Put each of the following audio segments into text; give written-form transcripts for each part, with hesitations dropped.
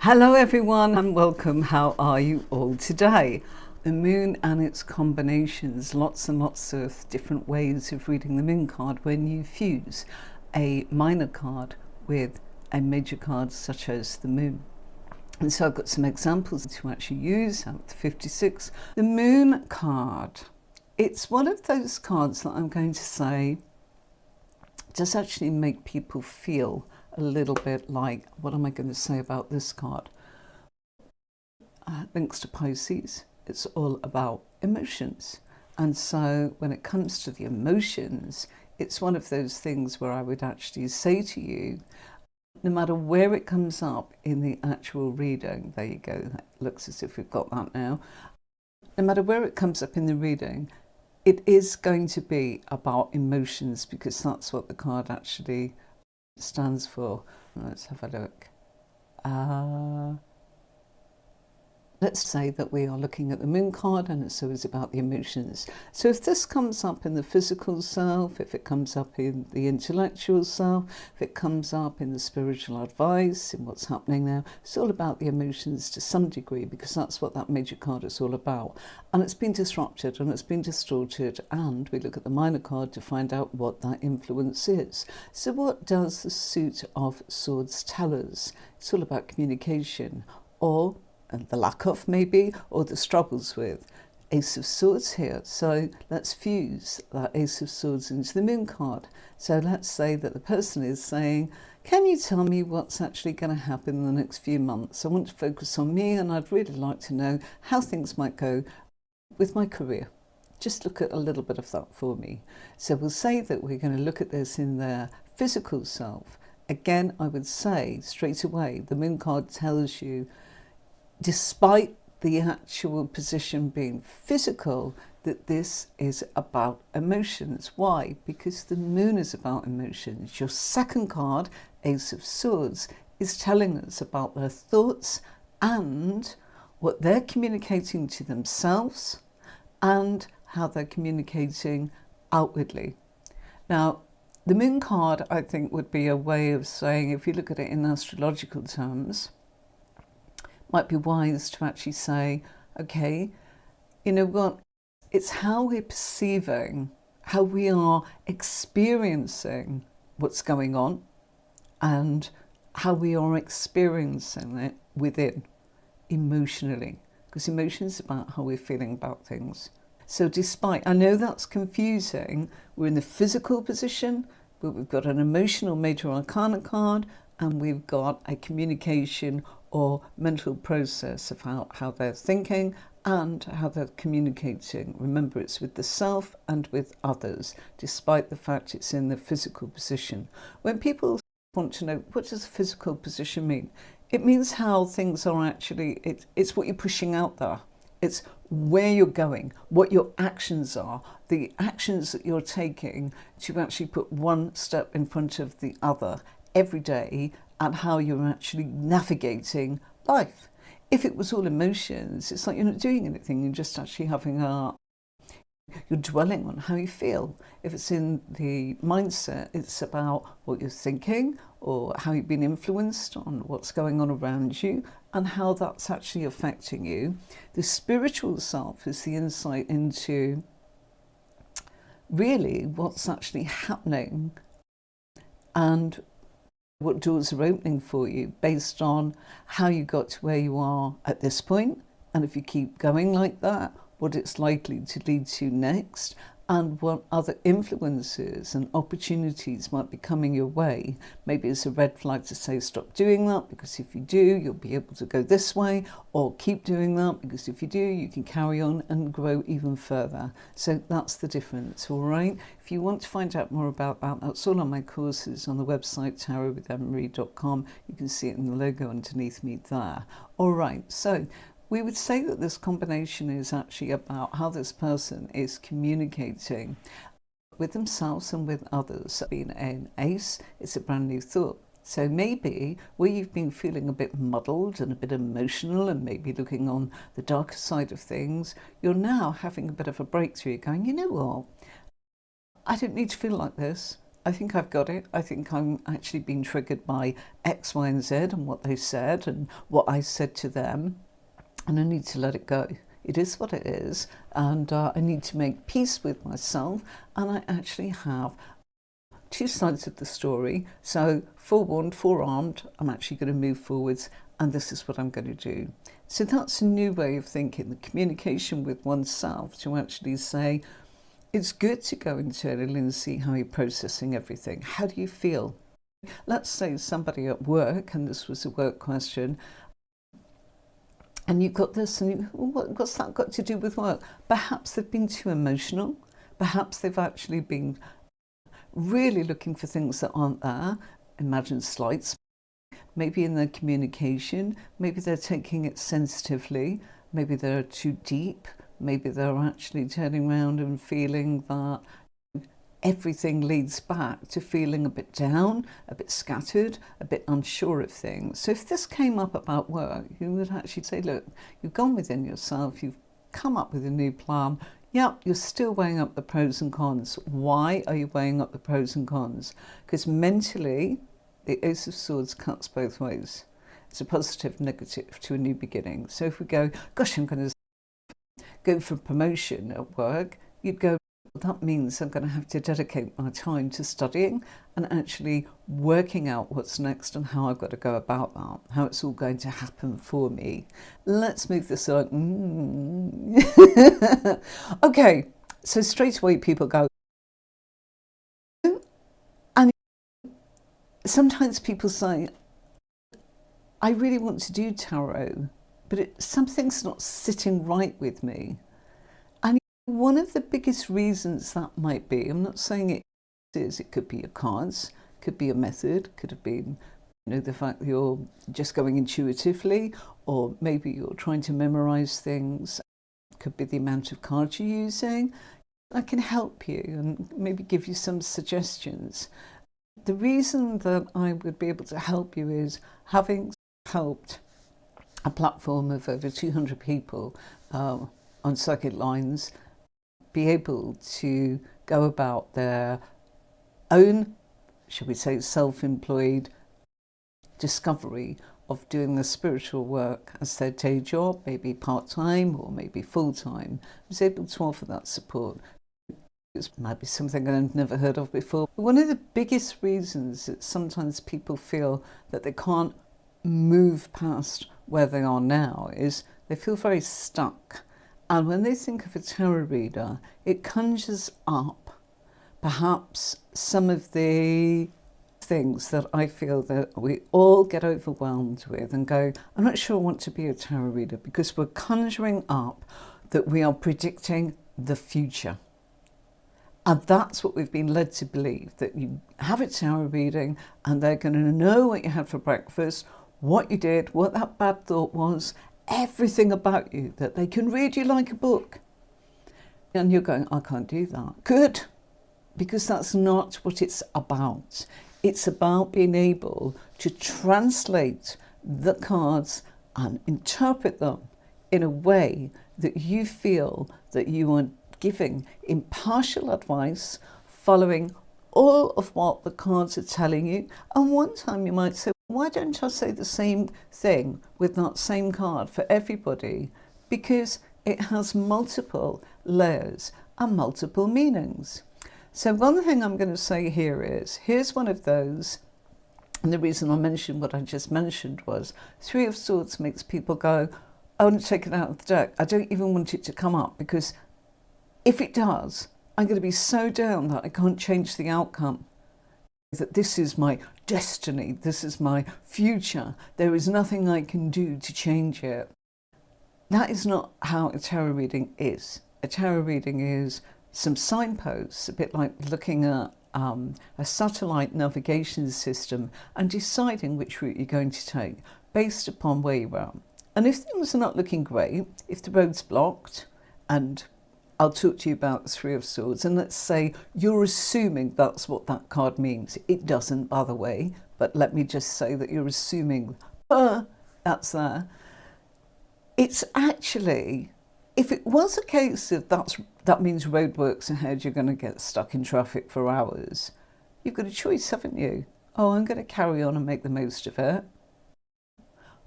Hello everyone and welcome. How are you all today? The moon and its combinations, lots and lots of different ways of reading the moon card when you fuse a minor card with a major card such as the moon. And so I've got some examples to actually use out of the 56. The moon card, it's one of those cards that I'm going to say does actually make people feel a little bit like, what am I going to say about this card? Links to Pisces. It's all about emotions. And so when it comes to the emotions, it's one of those things where I would actually say to you, no matter where it comes up in the actual reading, there you go, that looks as if we've got that now. No matter where it comes up in the reading, it is going to be about emotions because that's what the card actually stands for. Let's have a look. Let's say that we are looking at the moon card and so it's about the emotions. So if this comes up in the physical self, if it comes up in the intellectual self, if it comes up in the spiritual advice, in what's happening now, it's all about the emotions to some degree because that's what that major card is all about. And it's been disrupted and it's been distorted, and we look at the minor card to find out what that influence is. So what does the suit of swords tell us? It's all about communication, or and the lack of maybe, or the struggles with. Ace of Swords here, so let's fuse that Ace of Swords into the moon card. So let's say that the person is saying, can you tell me what's actually going to happen in the next few months? I want to focus on me and I'd really like to know how things might go with my career. Just look at a little bit of that for me. So we'll say that we're going to look at this in their physical self. Again, I would say straight away, the moon card tells you, despite the actual position being physical, that this is about emotions. Why? Because the moon is about emotions. Your second card, Ace of Swords, is telling us about their thoughts and what they're communicating to themselves and how they're communicating outwardly. Now, the moon card, I think, would be a way of saying, if you look at it in astrological terms, might be wise to actually say, okay, you know what, it's how we're perceiving, how we are experiencing what's going on and how we are experiencing it within emotionally, because emotion is about how we're feeling about things. So despite, I know that's confusing, we're in the physical position, but we've got an emotional Major Arcana card and we've got a communication or mental process of how they're thinking and how they're communicating. Remember, it's with the self and with others, despite the fact it's in the physical position. When people want to know, what does the physical position mean? It means how things are actually, it's what you're pushing out there. It's where you're going, what your actions are, the actions that you're taking to actually put one step in front of the other every day, and how you're actually navigating life. If it was all emotions, it's like you're not doing anything, you're just actually having you're dwelling on how you feel. If it's in the mindset, it's about what you're thinking or how you've been influenced on what's going on around you and how that's actually affecting you. The spiritual self is the insight into really what's actually happening and what doors are opening for you based on how you got to where you are at this point, and if you keep going like that, what it's likely to lead to next, and what other influences and opportunities might be coming your way. Maybe it's a red flag to say stop doing that, because if you do, you'll be able to go this way, or keep doing that, because if you do, you can carry on and grow even further. So that's the difference, all right? If you want to find out more about that, that's all on my courses on the website tarotwithemmarie.com. You can see it in the logo underneath me there. All right, so we would say that this combination is actually about how this person is communicating with themselves and with others. Being an ace, it's a brand new thought. So maybe where you've been feeling a bit muddled and a bit emotional and maybe looking on the darker side of things, you're now having a bit of a breakthrough going, you know what, I don't need to feel like this. I think I've got it. I think I'm actually being triggered by X, Y, and Z and what they said and what I said to them. And I need to let it go. It is what it is. And I need to make peace with myself. And I actually have two sides of the story. So forewarned, forearmed, I'm actually going to move forwards. And this is what I'm going to do. So that's a new way of thinking, the communication with oneself to actually say, it's good to go internally and see how you're processing everything. How do you feel? Let's say somebody at work, and this was a work question, and you've got this, and what's that got to do with work? Perhaps they've been too emotional. Perhaps they've actually been really looking for things that aren't there. Imagine slights. Maybe in their communication, maybe they're taking it sensitively, maybe they're too deep, maybe they're actually turning around and feeling that everything leads back to feeling a bit down, a bit scattered, a bit unsure of things. So if this came up about work, you would actually say, look, you've gone within yourself, you've come up with a new plan. Yeah, you're still weighing up the pros and cons. Why are you weighing up the pros and cons? Because mentally, the Ace of Swords cuts both ways. It's a positive, negative to a new beginning. So if we go, gosh, I'm going to go for promotion at work, you'd go, well, that means I'm going to have to dedicate my time to studying and actually working out what's next and how I've got to go about that, how it's all going to happen for me. Let's move this on. Okay, so straight away people go, and sometimes people say, I really want to do tarot, but something's not sitting right with me. And one of the biggest reasons that might be, I'm not saying it is, it could be your cards, could be a method, could have been, the fact that you're just going intuitively, or maybe you're trying to memorize things, could be the amount of cards you're using. I can help you and maybe give you some suggestions. The reason that I would be able to help you is having helped a platform of over 200 people on circuit lines be able to go about their own, shall we say, self-employed discovery of doing the spiritual work as their day job, maybe part-time or maybe full-time. I was able to offer that support. It might be something I've never heard of before. One of the biggest reasons that sometimes people feel that they can't move past where they are now is they feel very stuck. And when they think of a tarot reader, it conjures up perhaps some of the things that I feel that we all get overwhelmed with and go, I'm not sure I want to be a tarot reader, because we're conjuring up that we are predicting the future. And that's what we've been led to believe, that you have a tarot reading and they're going to know what you had for breakfast, what you did, what that bad thought was, everything about you, that they can read you like a book. And you're going, I can't do that. Good, because that's not what it's about. It's about being able to translate the cards and interpret them in a way that you feel that you are giving impartial advice, following all of what the cards are telling you. And one time you might say, why don't I say the same thing with that same card for everybody? Because it has multiple layers and multiple meanings. So one thing I'm going to say here is, here's one of those, and the reason I mentioned what I just mentioned was, Three of Swords makes people go, I want to take it out of the deck. I don't even want it to come up, because if it does, I'm going to be so down that I can't change the outcome. That this is my destiny, this is my future. There is nothing I can do to change it. That is not how a tarot reading is. A tarot reading is some signposts, a bit like looking at a satellite navigation system and deciding which route you're going to take based upon where you are. And if things are not looking great, if the road's blocked, and I'll talk to you about the Three of Swords, and let's say you're assuming that's what that card means. It doesn't, by the way, but let me just say that you're assuming that's there. It's actually, if it was a case of that means roadworks ahead, you're going to get stuck in traffic for hours, you've got a choice, haven't you? Oh, I'm going to carry on and make the most of it.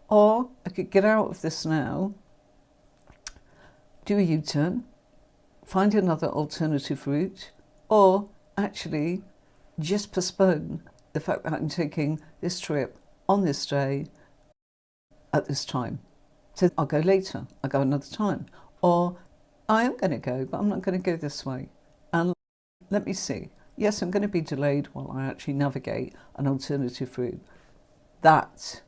Or I could get out of this now, do a U-turn, find another alternative route, or actually just postpone the fact that I'm taking this trip on this day at this time. So I'll go later, I'll go another time. Or I am going to go, but I'm not going to go this way. And let me see. Yes, I'm going to be delayed while I actually navigate an alternative route. That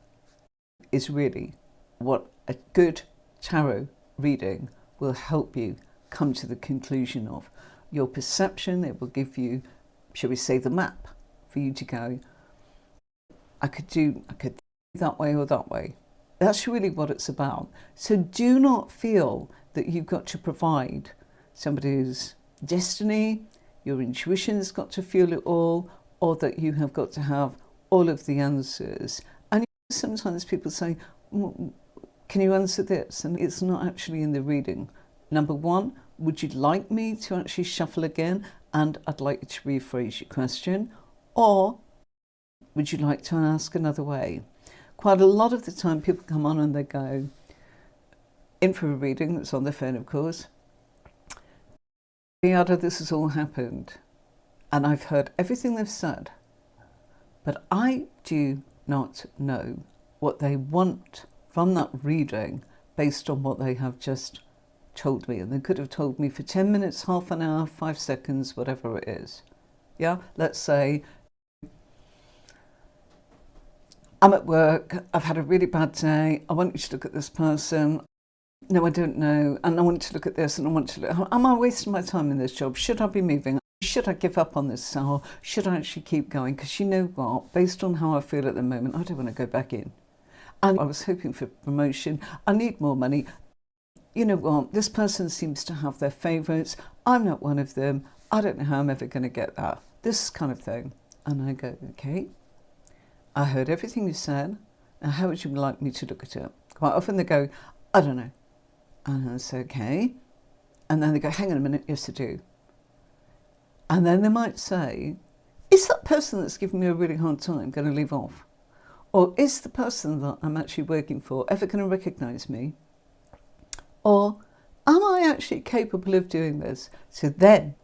is really what a good tarot reading will help you come to the conclusion of. Your perception, it will give you, shall we say, the map for you to go, I could that way or that way. That's really what it's about. So do not feel that you've got to provide somebody's destiny, your intuition's got to feel it all, or that you have got to have all of the answers. And sometimes people say, can you answer this? And it's not actually in the reading. Number one, would you like me to actually shuffle again? And I'd like you to rephrase your question. Or would you like to ask another way? Quite a lot of the time people come on and they go in for a reading that's on their phone, of course. Yada, this has all happened. And I've heard everything they've said. But I do not know what they want from that reading based on what they have just told me. And they could have told me for 10 minutes, half an hour, 5 seconds, whatever it is. Yeah, let's say I'm at work, I've had a really bad day, I want you to look at this person. No, I don't know, and I want to look at this, and I want to look. Am I wasting my time in this job? Should I be moving? Should I give up on this, or should I actually keep going? Because you know what, based on how I feel at the moment, I don't want to go back in. And I was hoping for promotion, I need more money. You know what, this person seems to have their favourites, I'm not one of them, I don't know how I'm ever going to get that. This kind of thing. And I go, okay, I heard everything you said, now how would you like me to look at it? Quite often they go, I don't know. And I say, okay. And then they go, hang on a minute, yes I do. And then they might say, is that person that's giving me a really hard time going to leave off? Or is the person that I'm actually working for ever going to recognise me? Or am I actually capable of doing this? So then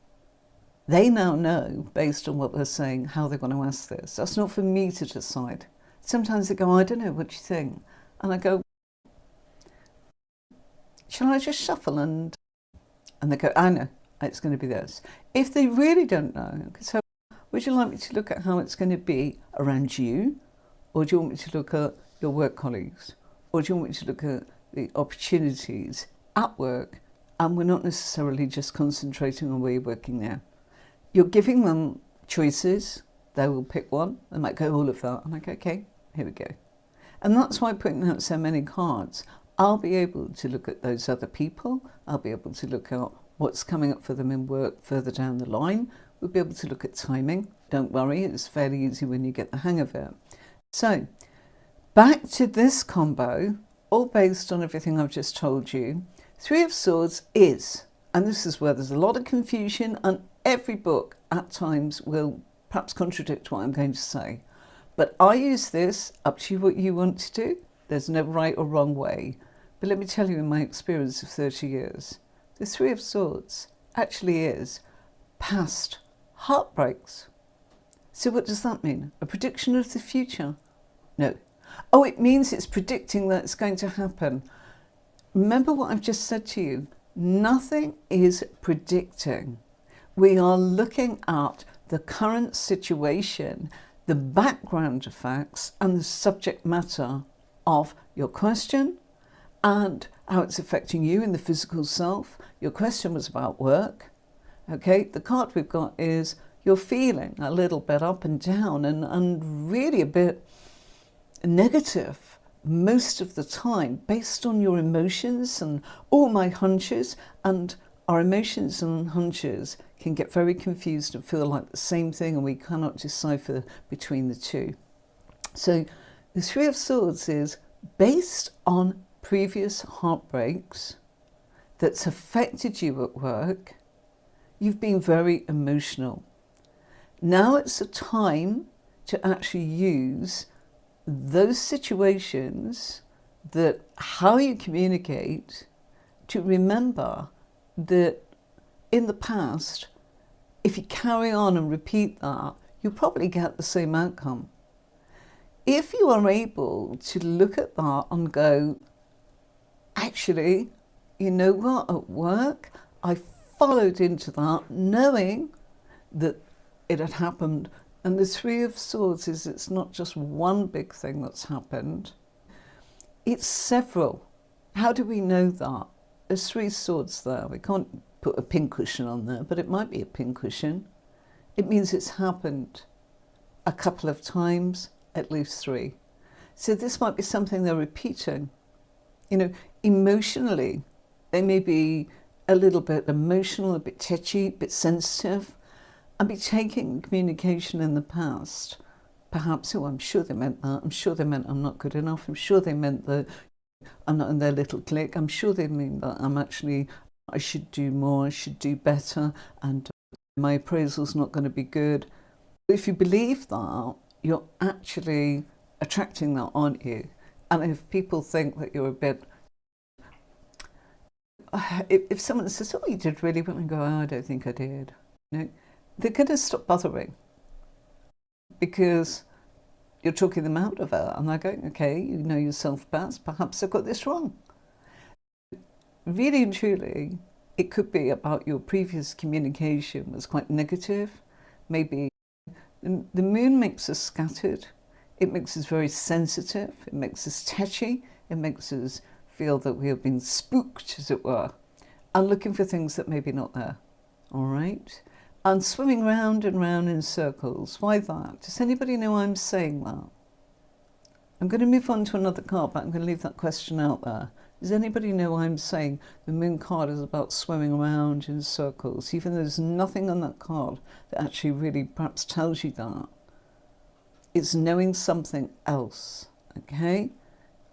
they now know, based on what they're saying, how they want to ask this. That's not for me to decide. Sometimes they go, I don't know, what do you think? And I go, shall I just shuffle? And they go, I know, it's going to be this. If they really don't know, so would you like me to look at how it's going to be around you? Or do you want me to look at your work colleagues? Or do you want me to look at the opportunities at work? And we're not necessarily just concentrating on where you're working now. You're giving them choices. They will pick one. They might go, all of that. I'm like, okay, here we go. And that's why putting out so many cards, I'll be able to look at those other people. I'll be able to look at what's coming up for them in work further down the line. We'll be able to look at timing. Don't worry, it's fairly easy when you get the hang of it. So, back to this combo, all based on everything I've just told you. Three of Swords is, and this is where there's a lot of confusion, and every book at times will perhaps contradict what I'm going to say. But I use this, up to you what you want to do. There's no right or wrong way. But let me tell you, in my experience of 30 years, the Three of Swords actually is past heartbreaks. So what does that mean? A prediction of the future? No. Oh, it means it's predicting that it's going to happen. Remember what I've just said to you. Nothing is predicting. We are looking at the current situation, the background facts, and the subject matter of your question and how it's affecting you in the physical self. Your question was about work. Okay, the card we've got is you're feeling a little bit up and down and really a bit negative most of the time based on your emotions and all my hunches. And our emotions and hunches can get very confused and feel like the same thing, and we cannot decipher between the two. So the Three of Swords is based on previous heartbreaks that's affected you at work. You've been very emotional. Now it's a time to actually use those situations, that how you communicate, to remember that in the past, if you carry on and repeat that, you'll probably get the same outcome. If you are able to look at that and go, actually, you know what, at work, I followed into that knowing that it had happened. And the Three of Swords is, it's not just one big thing that's happened, it's several. How do we know that? There's three swords there. We can't put a pincushion on there, but it might be a pincushion. It means it's happened a couple of times, at least three. So this might be something they're repeating. You know, emotionally, they may be a little bit emotional, a bit touchy, a bit sensitive, and be taking communication in the past. Perhaps, oh, I'm sure they meant that. I'm sure they meant I'm not good enough. I'm sure they meant that I'm not in their little clique. I'm sure they mean that I should do more, I should do better, and my appraisal's not going to be good. If you believe that, you're actually attracting that, aren't you? And if people think that you're a bit, if someone says, oh, you did really well, and go, oh, I don't think I did, you know, they're going to stop bothering, because you're talking them out of it, and they're going, okay, you know yourself best, perhaps I got this wrong. Really and truly, it could be about your previous communication was quite negative. Maybe the moon makes us scattered, it makes us very sensitive, it makes us touchy, it makes us feel that we have been spooked, as it were, and looking for things that may be not there, all right? And swimming round and round in circles. Why that? Does anybody know why I'm saying that? I'm going to move on to another card, but I'm going to leave that question out there. Does anybody know why I'm saying the moon card is about swimming around in circles, even though there's nothing on that card that actually really perhaps tells you that? It's knowing something else, okay?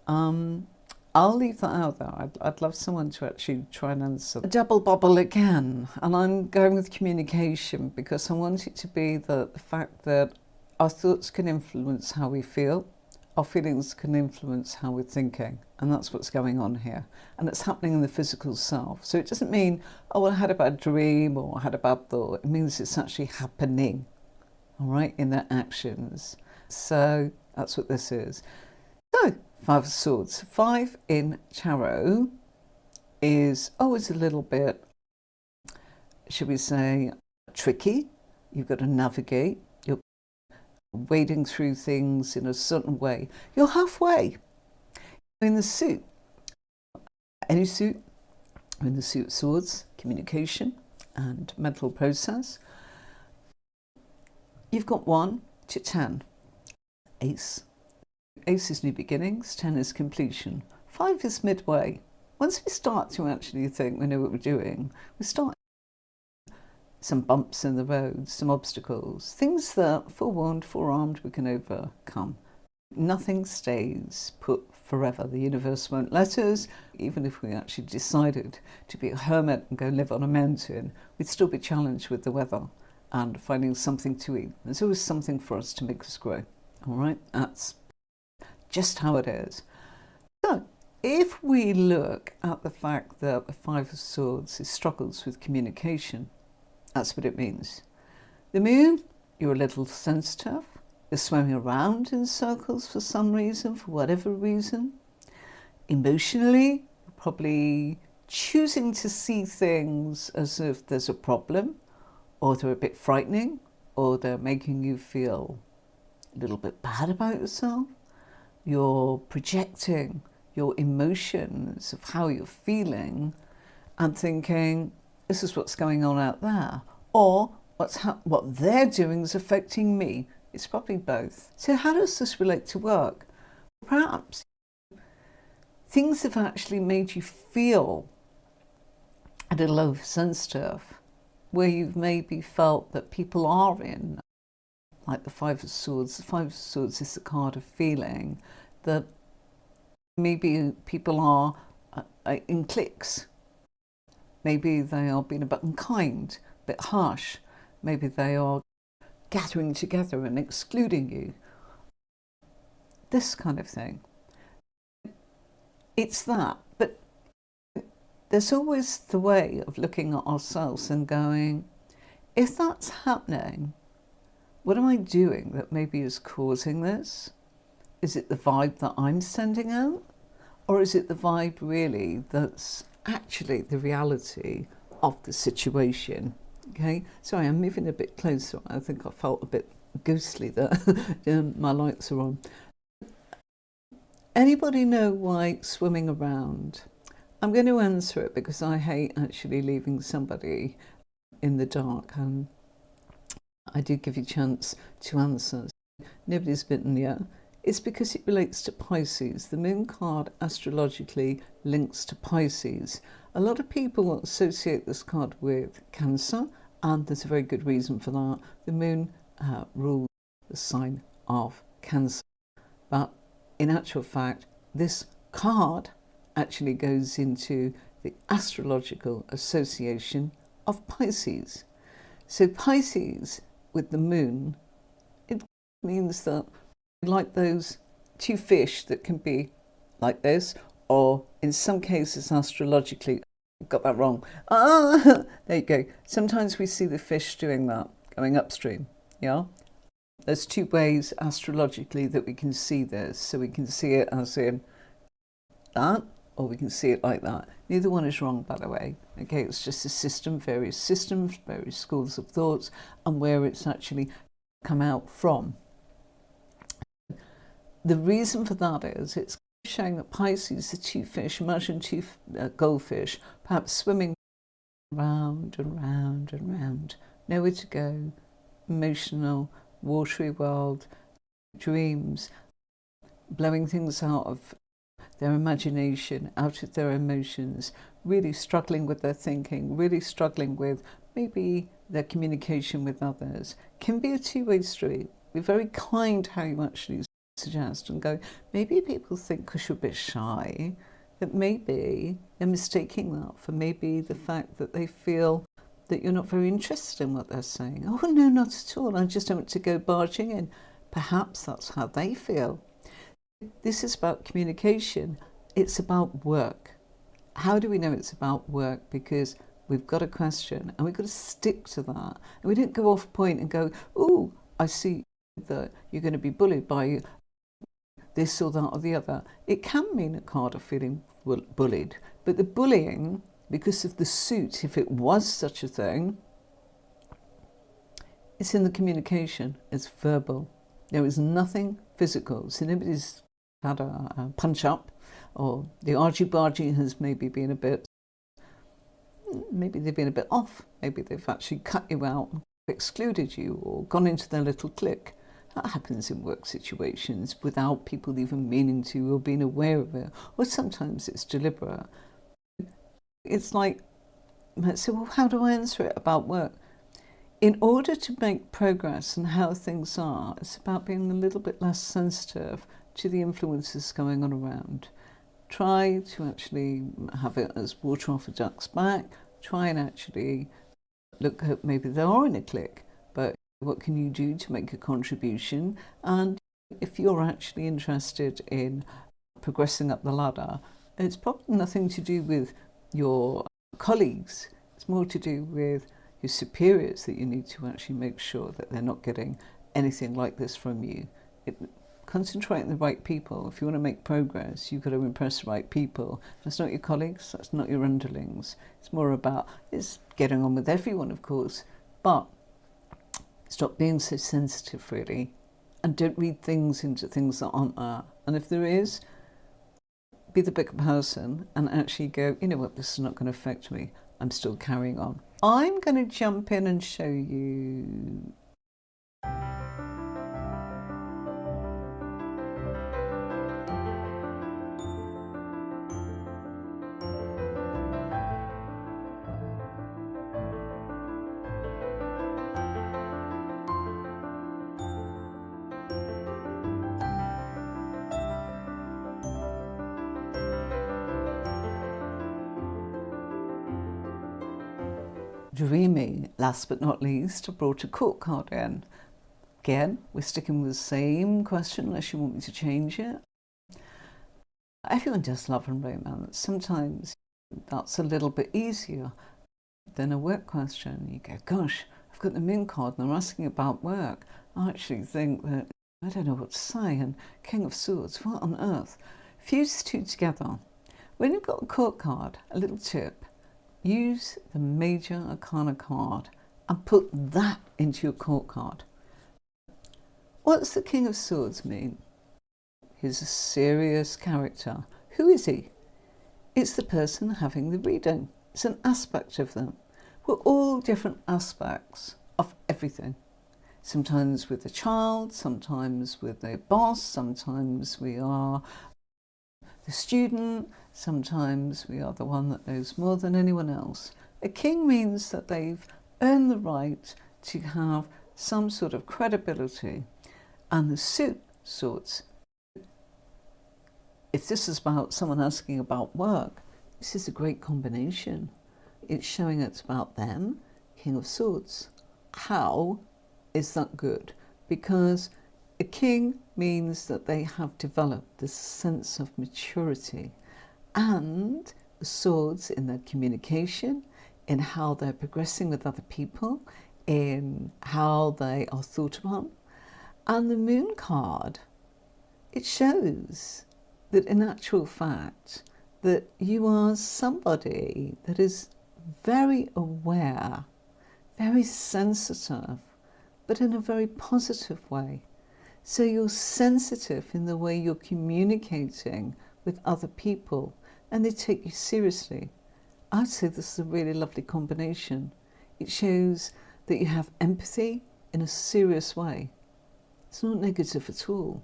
I'll leave that out there. I'd love someone to actually try and answer. A double bubble again, and I'm going with communication, because I want it to be the fact that our thoughts can influence how we feel, our feelings can influence how we're thinking, and that's what's going on here. And it's happening in the physical self. So it doesn't mean, oh, well, I had a bad dream or I had a bad thought. It means it's actually happening, all right, in their actions. So that's what this is. So, Five of Swords. 5 in tarot is always a little bit, should we say, tricky. You've got to navigate. You're wading through things in a certain way. You're halfway. In the suit, any suit, in the suit of swords, communication and mental process. You've got 1 to 10. Ace. Ace is new beginnings, 10 is completion, 5 is midway. Once we start to actually think we know what we're doing, we start some bumps in the road, some obstacles, things that, forewarned, forearmed, we can overcome. Nothing stays put forever. The universe won't let us. Even if we actually decided to be a hermit and go live on a mountain, we'd still be challenged with the weather and finding something to eat. There's always something for us to make us grow. All right, that's just how it is. So if we look at the fact that the Five of Swords is struggles with communication, that's what it means. The moon, you're a little sensitive. You're swimming around in circles for some reason, for whatever reason. Emotionally, you're probably choosing to see things as if there's a problem, or they're a bit frightening, or they're making you feel a little bit bad about yourself. You're projecting your emotions of how you're feeling and thinking, this is what's going on out there, or what they're doing is affecting me. It's probably both. So how does this relate to work? Perhaps things have actually made you feel a little oversensitive, where you've maybe felt that people are in, like the Five of Swords. The Five of Swords is the card of feeling that maybe people are in cliques. Maybe they are being a bit unkind, a bit harsh. Maybe they are gathering together and excluding you. This kind of thing. It's that, but there's always the way of looking at ourselves and going, if that's happening, what am I doing that maybe is causing this? Is it the vibe that I'm sending out? Or is it the vibe really that's actually the reality of the situation? Okay, sorry, I'm moving a bit closer. I think I felt a bit ghostly that my lights are on. Anybody know why swimming around? I'm going to answer it because I hate actually leaving somebody in the dark, and I do give you a chance to answer. Nobody's bitten yet. It's because it relates to Pisces. The moon card astrologically links to Pisces. A lot of people associate this card with Cancer, and there's a very good reason for that. The moon rules the sign of Cancer. But in actual fact, this card actually goes into the astrological association of Pisces. So Pisces with the moon, it means that like those two fish that can be like this, or in some cases astrologically, got that wrong. There you go. Sometimes we see the fish doing that, going upstream. Yeah. There's two ways astrologically that we can see this. So we can see it as in that, or we can see it like that. Neither one is wrong, by the way. Okay, it's just a system, various systems, various schools of thoughts, and where it's actually come out from. The reason for that is it's showing that Pisces, the two fish, imagine two goldfish, perhaps swimming round and round and round, nowhere to go, emotional, watery world, dreams, blowing things out of their imagination, out of their emotions, really struggling with their thinking, really struggling with maybe their communication with others. Can be a two-way street. Be very kind how you actually suggest and go, maybe people think because you're a bit shy that maybe they're mistaking that for maybe the fact that they feel that you're not very interested in what they're saying. Oh no, not at all, I just don't want to go barging in. Perhaps that's how they feel. This is about communication. It's about work. How do we know it's about work? Because we've got a question and we've got to stick to that, and we don't go off point and go, oh, I see that you're going to be bullied by this or that or the other. It can mean a card of feeling bullied, but the bullying, because of the suit, if it was such a thing, it's in the communication, it's verbal. There is nothing physical. So nobody's had a punch up, or the argy-bargy has maybe been a bit, maybe they've been a bit off, maybe they've actually cut you out, excluded you, or gone into their little clique. That happens in work situations without people even meaning to or being aware of it, or sometimes it's deliberate. It's like, so well, how do I answer it about work? In order to make progress in how things are, it's about being a little bit less sensitive to the influences going on around. Try to actually have it as water off a duck's back. Try and actually look at, maybe they are in a clique, but what can you do to make a contribution? And if you're actually interested in progressing up the ladder, it's probably nothing to do with your colleagues. It's more to do with your superiors, that you need to actually make sure that they're not getting anything like this from you. Concentrate on the right people. If you want to make progress, you've got to impress the right people. That's not your colleagues, that's not your underlings. It's more about, it's getting on with everyone, of course, but stop being so sensitive, really, and don't read things into things that aren't there. And if there is, be the bigger person and actually go, you know what, this is not going to affect me. I'm still carrying on. I'm going to jump in and show you. Dreamy, last but not least, I brought a court card in. Again, we're sticking with the same question unless you want me to change it. Everyone does love and romance. Sometimes that's a little bit easier than a work question. You go, gosh, I've got the moon card and they're asking about work. I actually think that I don't know what to say. And King of Swords, what on earth? Fuse the two together. When you've got a court card, a little tip, use the Major Arcana card and put that into your court card. What's the King of Swords mean? He's a serious character. Who is he? It's the person having the reading. It's an aspect of them. We're all different aspects of everything. Sometimes with the child, sometimes with the boss, sometimes we are the student, sometimes we are the one that knows more than anyone else. A king means that they've earned the right to have some sort of credibility. And the suit sorts, if this is about someone asking about work, this is a great combination. It's showing it's about them, King of Swords. How is that good? Because a king means that they have developed this sense of maturity, and the swords in their communication, in how they're progressing with other people, in how they are thought about. And the moon card, it shows that in actual fact that you are somebody that is very aware, very sensitive, but in a very positive way. So you're sensitive in the way you're communicating with other people and they take you seriously. I'd say this is a really lovely combination. It shows that you have empathy in a serious way. It's not negative at all.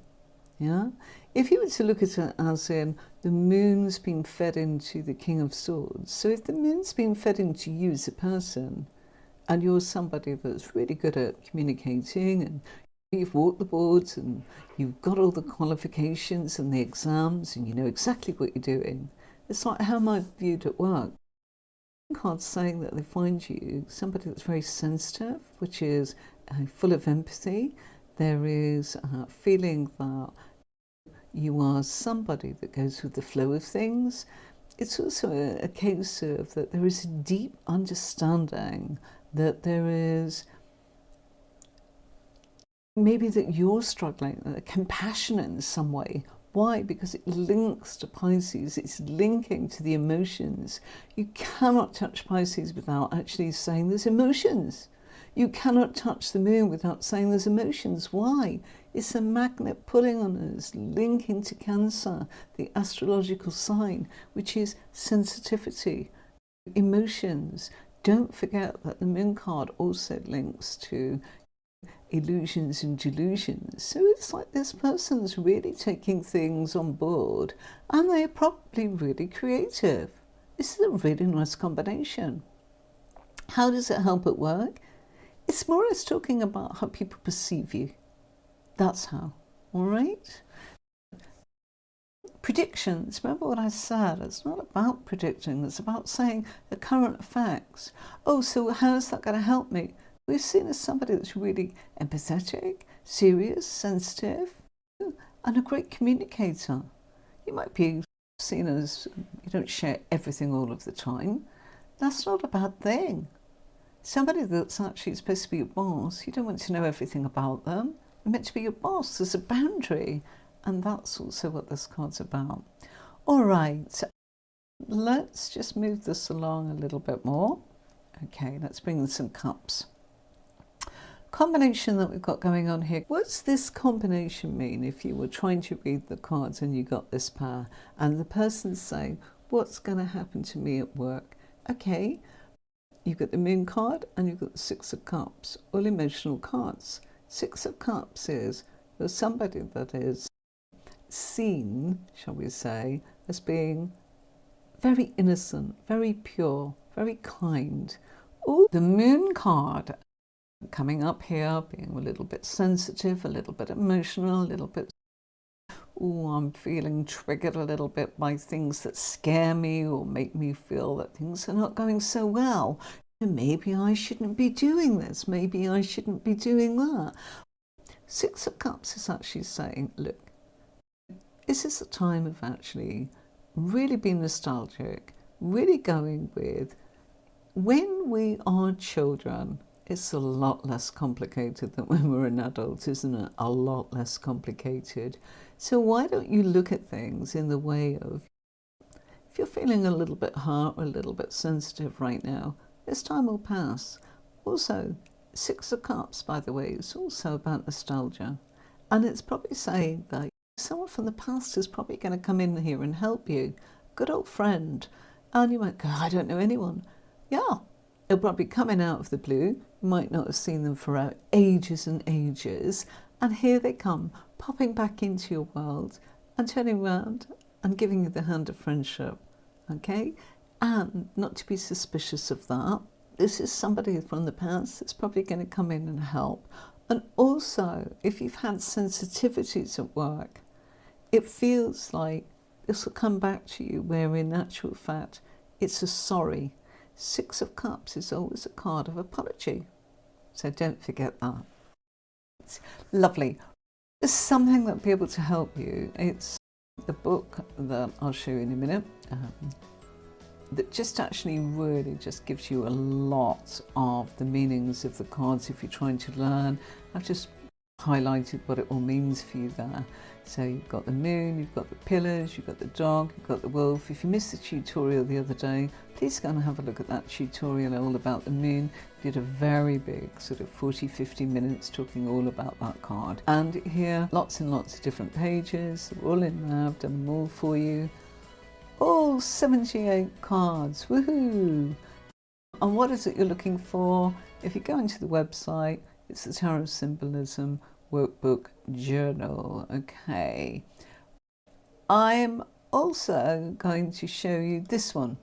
Yeah? If you were to look at it as in the moon's being fed into the King of Swords, so if the moon's being fed into you as a person, and you're somebody that's really good at communicating, and you've walked the boards, and you've got all the qualifications and the exams, and you know exactly what you're doing, it's like how am I viewed at work? Cards saying that they find you somebody that's very sensitive, which is full of empathy. There is a feeling that you are somebody that goes with the flow of things. It's also a case of that there is a deep understanding that there is maybe that you're struggling, compassionate in some way. Why? Because it links to Pisces. It's linking to the emotions. You cannot touch Pisces without actually saying there's emotions. You cannot touch the moon without saying there's emotions. Why? It's a magnet pulling on us, linking to Cancer, the astrological sign, which is sensitivity, emotions. Don't forget that the moon card also links to illusions and delusions. So it's like this person's really taking things on board and they're probably really creative. This is a really nice combination. How does it help at work? It's more or less talking about how people perceive you. That's how, all right? Predictions, remember what I said, it's not about predicting, it's about saying the current effects. Oh, so how's that going to help me? We're seen as somebody that's really empathetic, serious, sensitive, and a great communicator. You might be seen as you don't share everything all of the time. That's not a bad thing. Somebody that's actually supposed to be your boss, you don't want to know everything about them. You're meant to be your boss. There's a boundary. And that's also what this card's about. All right, let's just move this along a little bit more. Okay, let's bring in some cups. Combination that we've got going on here. What's this combination mean if you were trying to read the cards and you got this pair and the person's saying, what's going to happen to me at work? Okay, you've got the moon card and you've got the Six of Cups, all emotional cards. Six of Cups is there's somebody that is seen, shall we say, as being very innocent, very pure, very kind. Oh, the moon card coming up here, being a little bit sensitive, a little bit emotional, a little bit, oh, I'm feeling triggered a little bit by things that scare me or make me feel that things are not going so well. Maybe I shouldn't be doing this, maybe I shouldn't be doing that. Six of Cups is actually saying, look, this is a time of actually really being nostalgic, really going with, when we are children, it's a lot less complicated than when we're an adult, isn't it? A lot less complicated. So why don't you look at things in the way of, if you're feeling a little bit hurt or a little bit sensitive right now, this time will pass. Also, Six of Cups, by the way, is also about nostalgia. And it's probably saying that someone from the past is probably going to come in here and help you. Good old friend. And you might go, I don't know anyone. Yeah, they'll probably coming out of the blue. You might not have seen them for ages and ages. And here they come, popping back into your world and turning around and giving you the hand of friendship. Okay? And not to be suspicious of that. This is somebody from the past that's probably going to come in and help. And also, if you've had sensitivities at work, it feels like this will come back to you, where in actual fact, it's a sorry. Six of Cups is always a card of apology. So don't forget that. It's lovely. There's something that will be able to help you. It's the book that I'll show you in a minute. That just actually really just gives you a lot of the meanings of the cards if you're trying to learn. I've just highlighted what it all means for you there. So you've got the moon, you've got the pillars, you've got the dog, you've got the wolf. If you missed the tutorial the other day, please go and have a look at that tutorial all about the moon. Did a very big sort of 40-50 minutes talking all about that card. And here, lots and lots of different pages, they're all in there, I've done them all for you. All 78 cards, woohoo! And what is it you're looking for? If you go into the website, it's the Tarot Symbolism Workbook Journal. Okay. I'm also going to show you this one.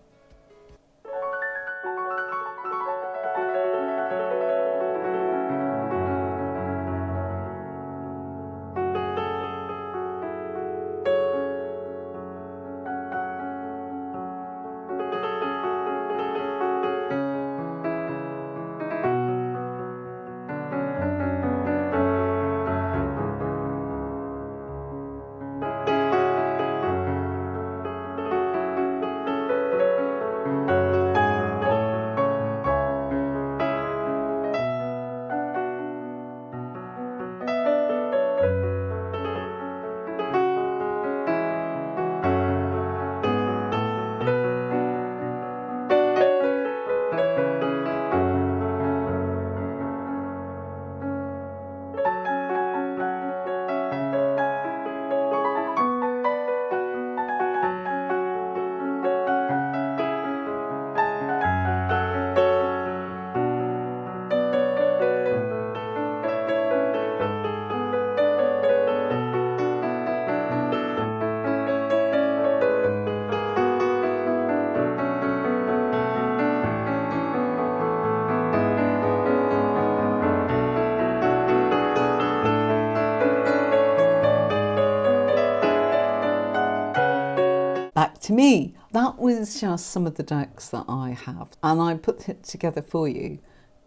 Back to me. That was just some of the decks that I have, and I put it together for you.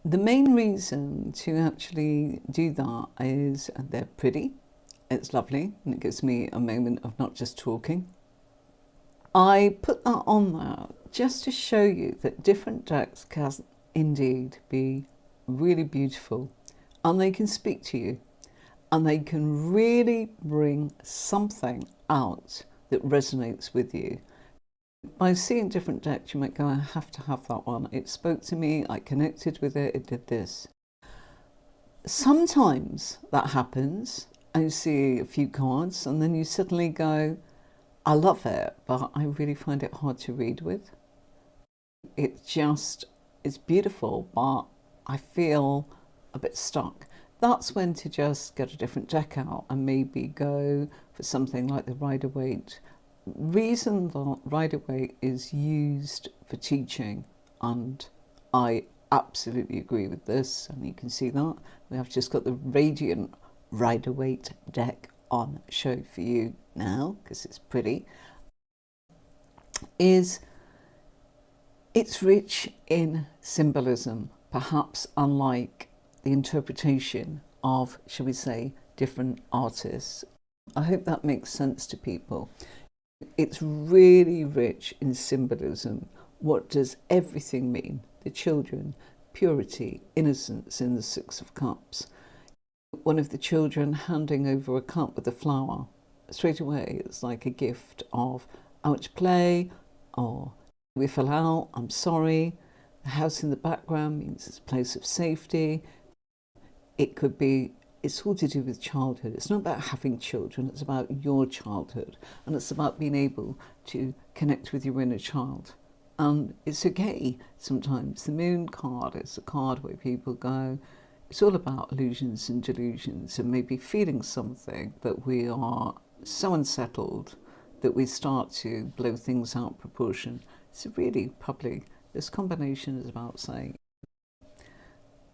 The main reason to actually do that is they're pretty, it's lovely, and it gives me a moment of not just talking. I put that on there just to show you that different decks can indeed be really beautiful, and they can speak to you, and they can really bring something out that resonates with you. By seeing different decks, you might go, I have to have that one. It spoke to me, I connected with it, it did this. Sometimes that happens, and you see a few cards, and then you suddenly go, I love it, but I really find it hard to read with. It's beautiful, but I feel a bit stuck. That's when to just get a different deck out and maybe go for something like the Rider-Waite. Reason that Rider-Waite is used for teaching, and I absolutely agree with this, and you can see that. We have just got the Radiant Rider-Waite deck on show for you now, because it's pretty, is it's rich in symbolism, perhaps unlike the interpretation of, shall we say, different artists. I hope that makes sense to people. It's really rich in symbolism. What does everything mean? The children, purity, innocence in the Six of Cups. One of the children handing over a cup with a flower. Straight away, it's like a gift of I want to play, or we fell out, I'm sorry. The house in the background means it's a place of safety. It could be, it's all to do with childhood. It's not about having children, it's about your childhood. And it's about being able to connect with your inner child. And it's okay sometimes. The Moon card is a card where people go, it's all about illusions and delusions, and maybe feeling something that we are so unsettled that we start to blow things out of proportion. So really, probably, this combination is about saying,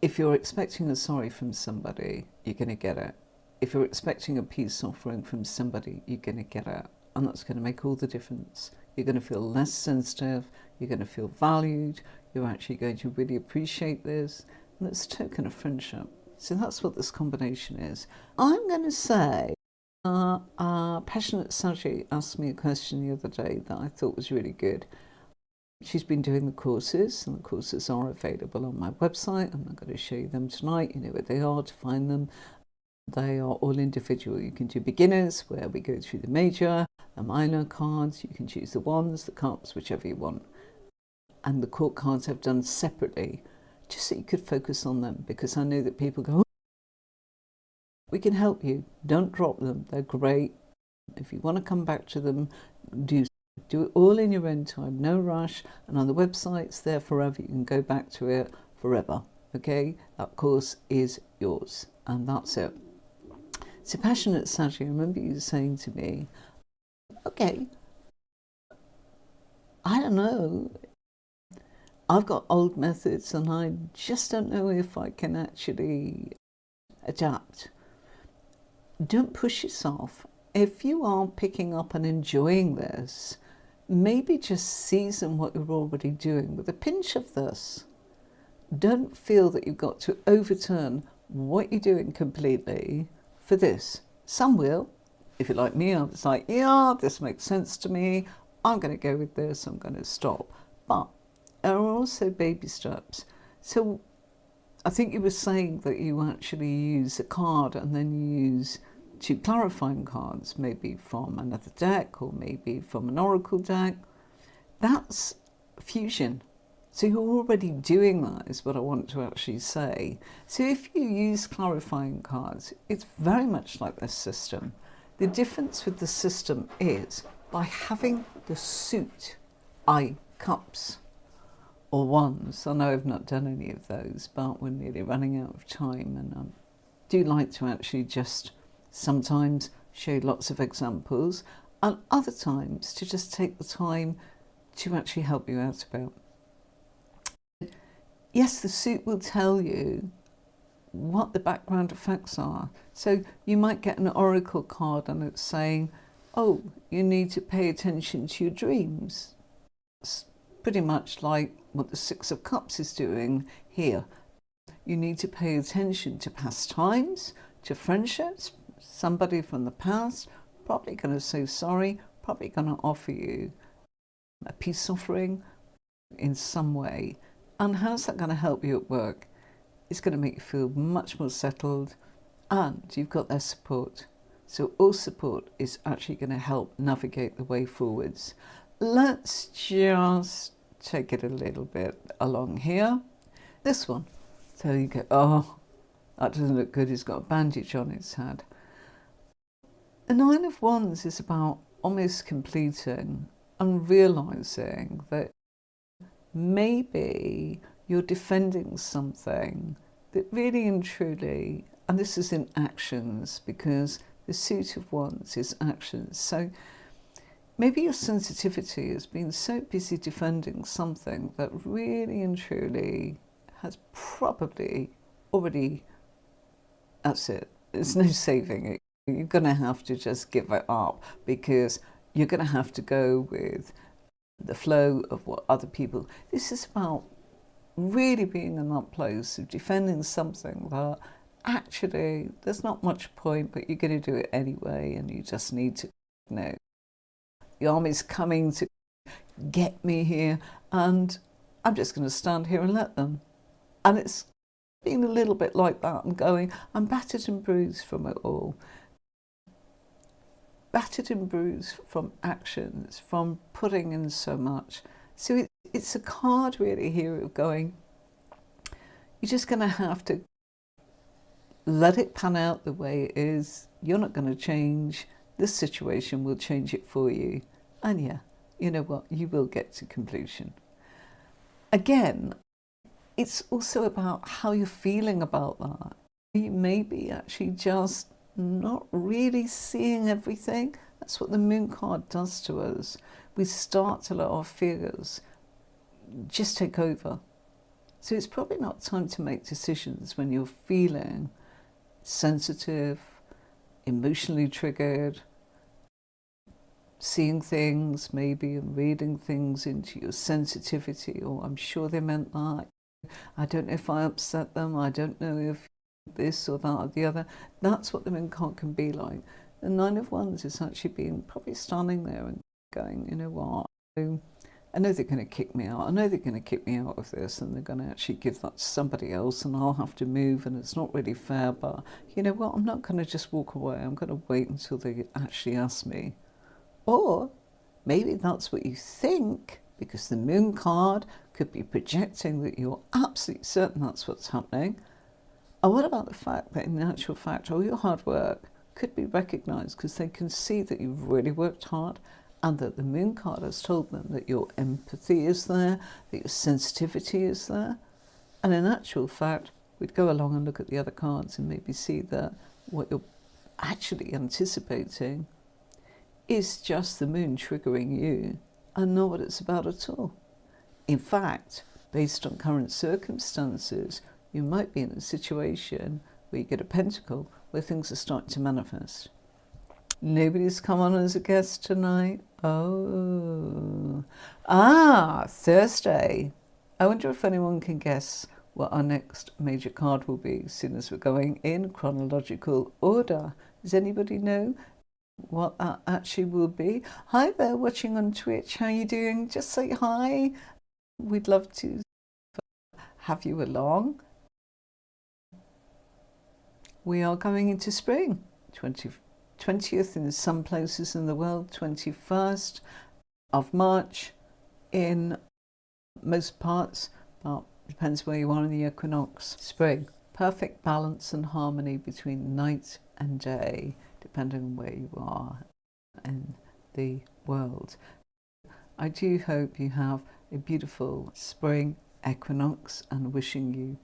if you're expecting a sorry from somebody, you're going to get it. If you're expecting a peace offering from somebody, you're going to get it. And that's going to make all the difference. You're going to feel less sensitive, you're going to feel valued, you're actually going to really appreciate this. And it's a token of friendship. So that's what this combination is. I'm going to say, Passionate Saji asked me a question the other day that I thought was really good. She's been doing the courses, and the courses are available on my website. I'm not going to show you them tonight. You know where they are to find them. They are all individual. You can do beginners, where we go through the major, the minor cards. You can choose the wands, the cups, whichever you want. And the court cards I've done separately, just so you could focus on them, because I know that people go, oh, we can help you. Don't drop them. They're great. If you want to come back to them, do it all in your own time, no rush. And on the website, it's there forever. You can go back to it forever. Okay, that course is yours, and that's it. So Passionate Saji, I remember you saying to me, okay, I don't know, I've got old methods and I just don't know if I can actually adapt. Don't push yourself. If you are picking up and enjoying this, maybe just season what you're already doing with a pinch of this. Don't feel that you've got to overturn what you're doing completely for this. Some will. If you're like me, I was like, yeah, this makes sense to me. I'm going to go with this. I'm going to stop. But there are also baby steps. So I think you were saying that you actually use a card and then you use two clarifying cards, maybe from another deck or maybe from an oracle deck. That's fusion. So you're already doing that, is what I want to actually say. So if you use clarifying cards, it's very much like this system. The difference with the system is by having the suit, cups or wands. I know I've not done any of those, but we're nearly running out of time, and I do like to actually just sometimes show lots of examples, and other times to just take the time to actually help you out a bit. Yes, the suit will tell you what the background effects are. So you might get an oracle card and it's saying, oh, you need to pay attention to your dreams. It's pretty much like what the Six of Cups is doing here. You need to pay attention to past times, to friendships. Somebody from the past probably going to say sorry, probably going to offer you a peace offering in some way. And how's that going to help you at work? It's going to make you feel much more settled, and you've got their support. So all support is actually going to help navigate the way forwards. Let's just take it a little bit along here. This one. So you go, oh, that doesn't look good. He's got a bandage on his head. The Nine of Wands is about almost completing and realizing that maybe you're defending something that really and truly, and this is in actions, because the Suit of Wands is actions. So maybe your sensitivity has been so busy defending something that really and truly has probably already, that's it. There's no saving it. You're going to have to just give it up, because you're going to have to go with the flow of what other people. This is about really being in that place of defending something that actually there's not much point, but you're going to do it anyway, and you just need to know the army's coming to get me here, and I'm just going to stand here and let them. And it's been a little bit like that, and going, I'm battered and bruised from it all. Battered and bruised from actions, from putting in so much. So it's a card really here of going, you're just going to have to let it pan out the way it is. You're not going to change. This situation will change it for you. And yeah, you know what? You will get to conclusion. Again, it's also about how you're feeling about that. You may be actually just not really seeing everything. That's what the moon card does to us. We start to let our fears just take over. So it's probably not time to make decisions when you're feeling sensitive, emotionally triggered, seeing things maybe and reading things into your sensitivity. Or I'm sure they meant that. I don't know if I upset them. I don't know if this or that or the other. That's what the moon card can be like. The Nine of Wands is actually being probably standing there and going, you know what, I know they're going to kick me out. I know they're going to kick me out of this, and they're going to actually give that to somebody else, and I'll have to move, and it's not really fair, but you know what, I'm not going to just walk away. I'm going to wait until they actually ask me. Or maybe that's what you think, because the moon card could be projecting that you're absolutely certain that's what's happening. And what about the fact that in actual fact all your hard work could be recognised, because they can see that you've really worked hard, and that the moon card has told them that your empathy is there, that your sensitivity is there. And in actual fact, we'd go along and look at the other cards and maybe see that what you're actually anticipating is just the moon triggering you, and not what it's about at all. In fact, based on current circumstances, you might be in a situation where you get a pentacle where things are starting to manifest. Nobody's come on as a guest tonight. Oh. Thursday. I wonder if anyone can guess what our next major card will be, as soon as we're going in chronological order. Does anybody know what that actually will be? Hi there, watching on Twitch. How are you doing? Just say hi. We'd love to have you along. We are going into spring. 20th in some places in the world, 21st of March in most parts, but depends where you are in the equinox. Spring, perfect balance and harmony between night and day, depending on where you are in the world. I do hope you have a beautiful spring equinox, and wishing you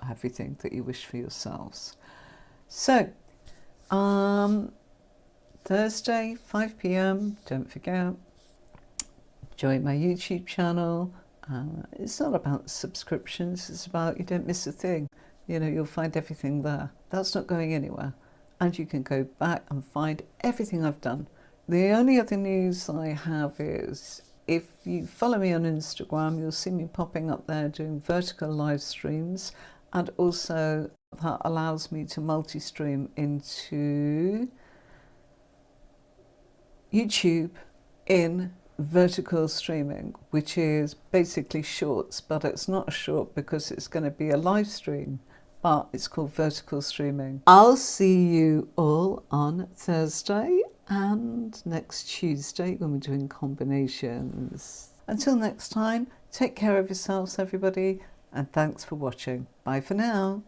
everything that you wish for yourselves. So, Thursday, 5 p.m, don't forget, join my YouTube channel. It's not about subscriptions, it's about you don't miss a thing. You know, you'll find everything there. That's not going anywhere. And you can go back and find everything I've done. The only other news I have is, if you follow me on Instagram, you'll see me popping up there doing vertical live streams, and also that allows me to multi-stream into YouTube in vertical streaming, which is basically shorts, but it's not a short because it's going to be a live stream, but it's called vertical streaming. I'll see you all on Thursday and next Tuesday when we're doing combinations. Until next time, take care of yourselves, everybody, and thanks for watching. Bye for now.